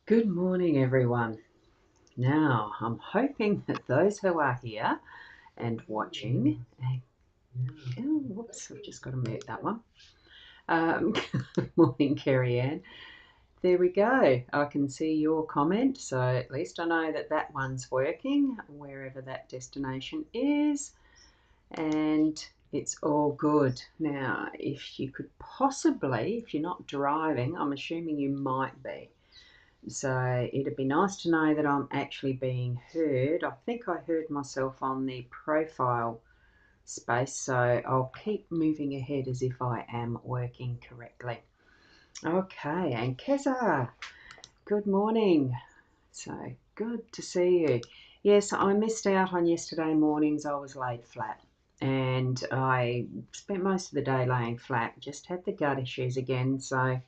Good morning, everyone. Now, I'm hoping that those who are here and watching, oh, whoops, I've just got to mute that one. Good morning, Kerry Ann. There we go. I can see your comment, so at least I know that that one's working, wherever that destination is, and it's all good. Now, if you could possibly, if you're not driving, I'm assuming you might be. So it'd be nice to know that I'm actually being heard. I think I heard myself on the profile space, so I'll keep moving ahead as if I am working correctly. Okay, and Keza, good morning. So good to see you. Yes, I missed out on yesterday mornings. I was laid flat and I spent most of the day laying flat. Just had the gut issues again, so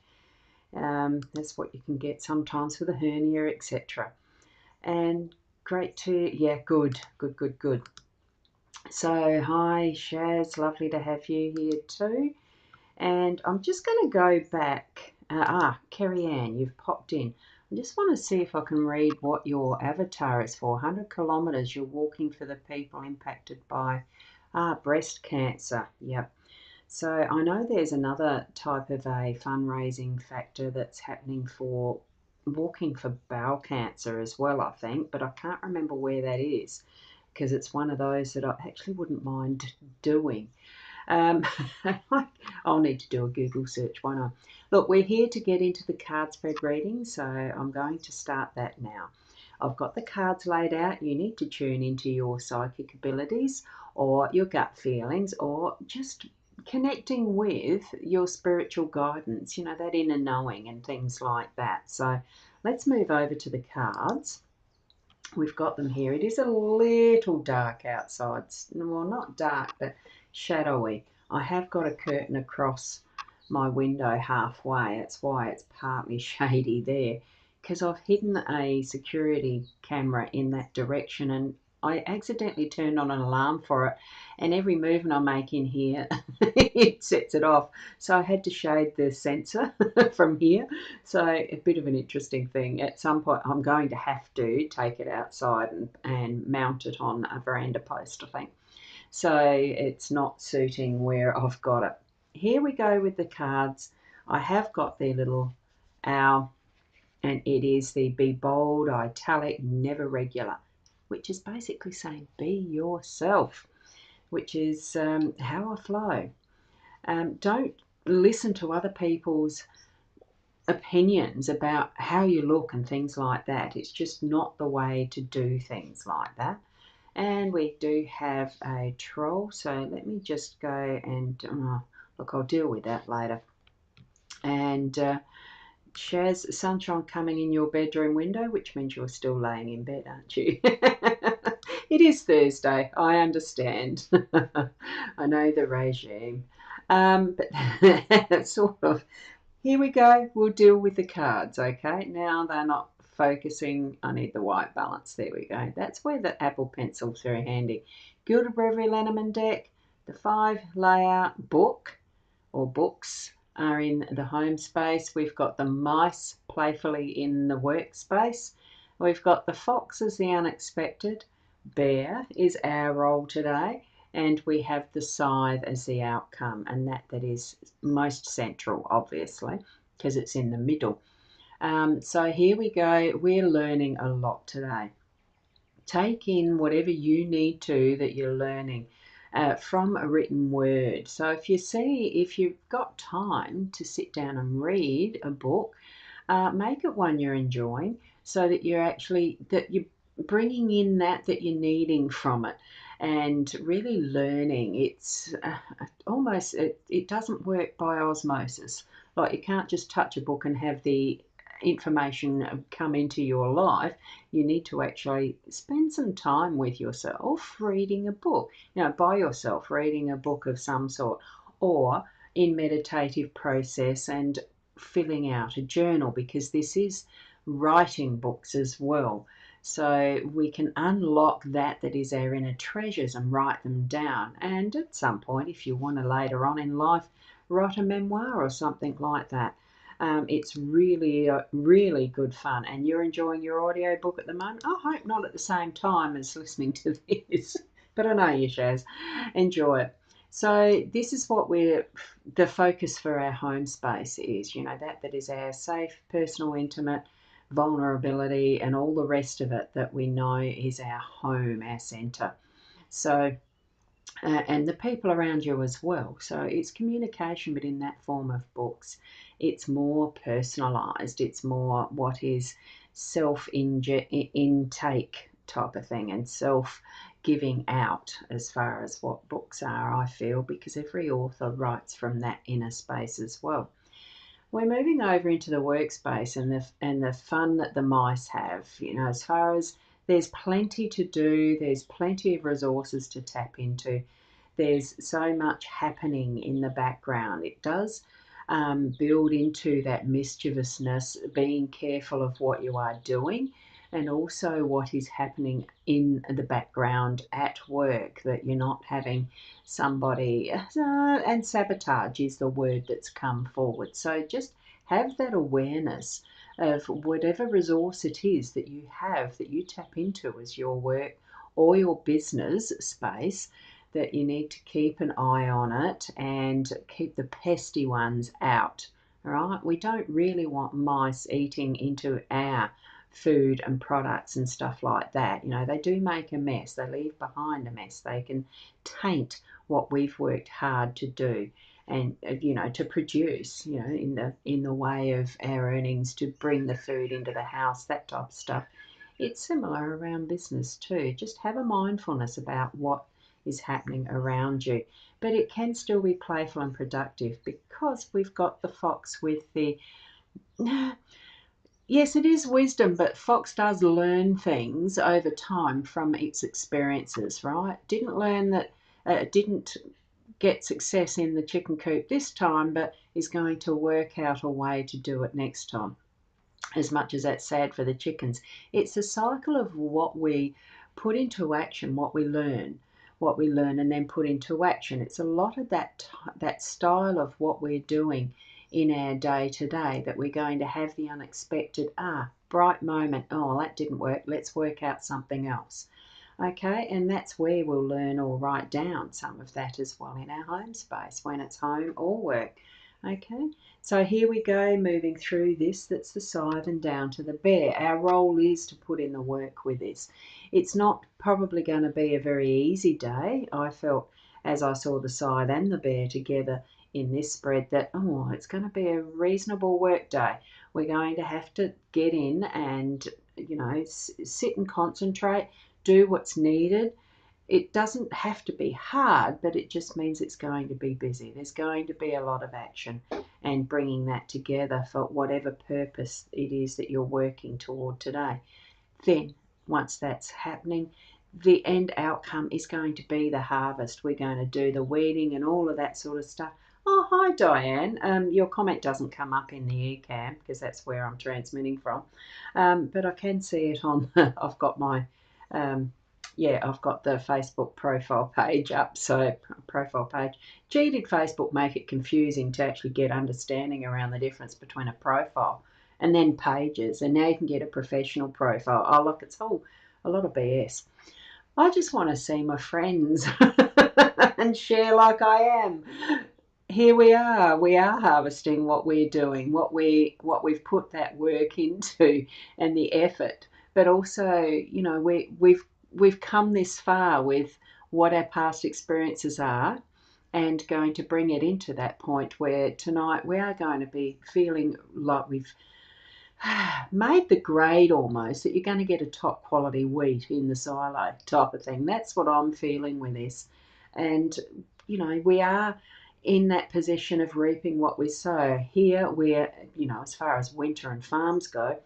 that's what you can get sometimes with a hernia, etc. And great to, yeah, good. So, hi, Shaz, lovely to have you here too. And I'm just going to go back. Kerry Ann, you've popped in. I just want to see if I can read what your avatar is for. 100 kilometres, you're walking for the people impacted by breast cancer. Yep. So I know there's another type of a fundraising factor that's happening for walking for bowel cancer as well, I think, but I can't remember where that is because it's one of those that I actually wouldn't mind doing. Um, I'll need to do a Google search, won't I? Look, we're here to get into the card spread reading, so I'm going to start that now. I've got the cards laid out. You need to tune into your psychic abilities or your gut feelings or just connecting with your spiritual guidance, you know, that inner knowing and things like that. So let's move over to the cards. We've got them here. It is a little dark outside. Well, not dark, but shadowy. I have got a curtain across my window halfway. That's why it's partly shady there, because I've hidden a security camera in that direction and I accidentally turned on an alarm for it, and every movement I make in here it sets it off. So I had to shade the sensor from here. So a bit of an interesting thing. At some point I'm going to have to take it outside and mount it on a veranda post, I think. So it's not suiting where I've got it. Here we go with the cards. I have got the little owl, and it is the be bold, italic, never regular, which is basically saying be yourself, which is how I flow. Don't listen to other people's opinions about how you look and things like that. It's just not the way to do things like that. And we do have a troll, so let me just go and look, I'll deal with that later. And Shaz, sunshine coming in your bedroom window, which means you're still laying in bed, aren't you? It is Thursday, I understand. I know the regime. But sort of, here we go. We'll deal with the cards, okay? Now they're not focusing. I need the white balance. There we go. That's where the Apple Pencil's very handy. Gilded Breviary Lenormand deck. The 5 layout book or books are in the home space. We've got the mice playfully in the workspace. We've got the fox as the unexpected. Bear is our role today. And we have the scythe as the outcome, and that is most central, obviously, because it's in the middle. So here we go. We're learning a lot today. Take in whatever you need to that you're learning from a written word. So if you've got time to sit down and read a book, make it one you're enjoying, so that you're bringing in that you're needing from it and really learning. It's almost, it doesn't work by osmosis. Like, you can't just touch a book and have the information come into your life. You need to actually spend some time with yourself reading a book, by yourself, reading a book of some sort, or in meditative process and filling out a journal, because this is writing books as well. So we can unlock that is our inner treasures and write them down. And at some point, if you want to later on in life, write a memoir or something like that. It's really, really good fun. And you're enjoying your audio book at the moment? I hope not at the same time as listening to this, but I know you, Shaz. Enjoy it. So this is what the focus for our home space is, that is our safe, personal, intimate, vulnerability, and all the rest of it that we know is our home, our centre. So and the people around you as well. So it's communication, but in that form of books. It's more personalised. It's more what is self-intake type of thing and self-giving out as far as what books are, I feel, because every author writes from that inner space as well. We're moving over into the workspace and the fun that the mice have, as far as there's plenty to do, there's plenty of resources to tap into. There's so much happening in the background. It does build into that mischievousness, being careful of what you are doing, and also what is happening in the background at work, that you're not having somebody, and sabotage is the word that's come forward. So just have that awareness of whatever resource it is that you have, that you tap into as your work or your business space, that you need to keep an eye on it and keep the pesky ones out. All right, we don't really want mice eating into our food and products and stuff like that. They do make a mess. They leave behind a mess. They can taint what we've worked hard to do and to produce, in the way of our earnings, to bring the food into the house, that type of stuff. It's similar around business too. Just have a mindfulness about what is happening around you, but it can still be playful and productive because we've got the fox with the yes, it is wisdom, but fox does learn things over time from its experiences, right? Didn't learn that didn't get success in the chicken coop this time, but is going to work out a way to do it next time. As much as that's sad for the chickens, it's a cycle of what we put into action, what we learn, and then put into action. It's a lot of that style of what we're doing in our day to day, that we're going to have the unexpected, bright moment. Oh, that didn't work. Let's work out something else. Okay, and that's where we'll learn or write down some of that as well in our home space, when it's home or work. Okay, so here we go, moving through this. That's the scythe and down to the bear. Our role is to put in the work with this. It's not probably going to be a very easy day. I felt, as I saw the scythe and the bear together in this spread, that, it's going to be a reasonable work day. We're going to have to get in and, sit and concentrate, do what's needed. It doesn't have to be hard, but it just means it's going to be busy. There's going to be a lot of action and bringing that together for whatever purpose it is that you're working toward today. Then, once that's happening, the end outcome is going to be the harvest. We're going to do the weeding and all of that sort of stuff. Oh, hi, Diane. Your comment doesn't come up in the eCam because that's where I'm transmitting from. But I can see it on, I've got my... I've got the Facebook profile page up. So, profile page. Gee, did Facebook make it confusing to actually get understanding around the difference between a profile and then pages? And now you can get a professional profile. Oh, look, it's all a lot of BS. I just want to see my friends and share like I am. Here we are. We are harvesting what we're doing, what we've put that work into, and the effort. But also, we've come this far with what our past experiences are, and going to bring it into that point where tonight we are going to be feeling like we've made the grade almost, that you're going to get a top quality wheat in the silo type of thing. That's what I'm feeling with this. And, we are in that position of reaping what we sow. Here we're, as far as winter and farms go,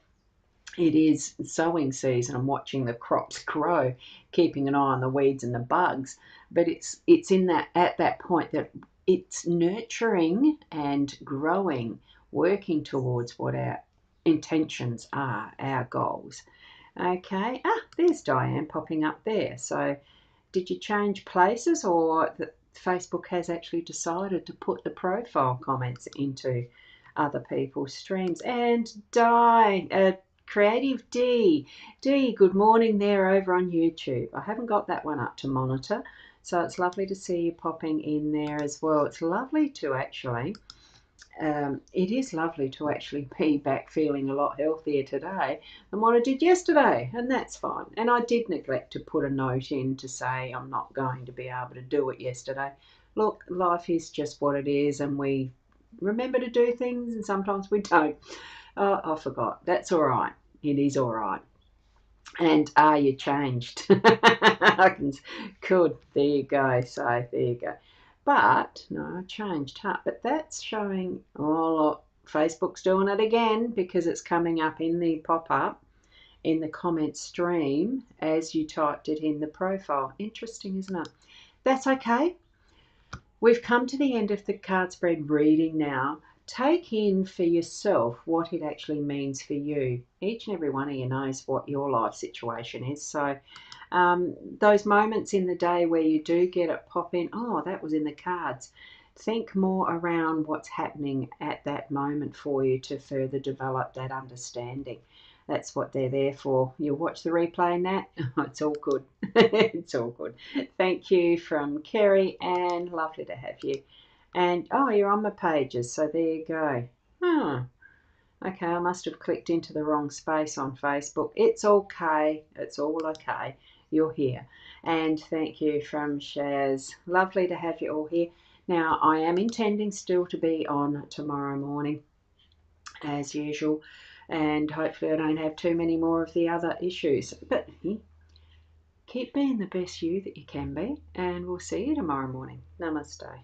it is sowing season and watching the crops grow, keeping an eye on the weeds and the bugs. But it's in that, at that point, that it's nurturing and growing, working towards what our intentions are, our goals. Okay, there's Diane popping up there. So did you change places, or that Facebook has actually decided to put the profile comments into other people's streams. And Creative D. D, good morning there over on YouTube. I haven't got that one up to monitor, so it's lovely to see you popping in there as well. It's lovely to actually it is lovely to actually be back feeling a lot healthier today than what I did yesterday, and that's fine. And I did neglect to put a note in to say I'm not going to be able to do it yesterday. Look, life is just what it is, and we remember to do things and sometimes we don't. I forgot. That's all right. It is all right. And are you changed? Good. There you go. So there you go. But no, I changed. Huh? But that's showing. Oh, look, Facebook's doing it again because it's coming up in the pop-up in the comment stream as you typed it in the profile. Interesting, isn't it? That's okay. We've come to the end of the card spread reading now. Take in for yourself what it actually means for you. Each and every one of you knows what your life situation is. So those moments in the day where you do get it pop in, oh, that was in the cards. Think more around what's happening at that moment for you to further develop that understanding. That's what they're there for. You'll watch the replay, Nat. It's all good. It's all good. Thank you from Kerry Ann. Lovely to have you. And, oh, you're on my pages, so there you go. Huh. Okay, I must have clicked into the wrong space on Facebook. It's okay. It's all okay. You're here. And thank you from Shaz. Lovely to have you all here. Now, I am intending still to be on tomorrow morning, as usual. And hopefully I don't have too many more of the other issues. But keep being the best you that you can be. And we'll see you tomorrow morning. Namaste.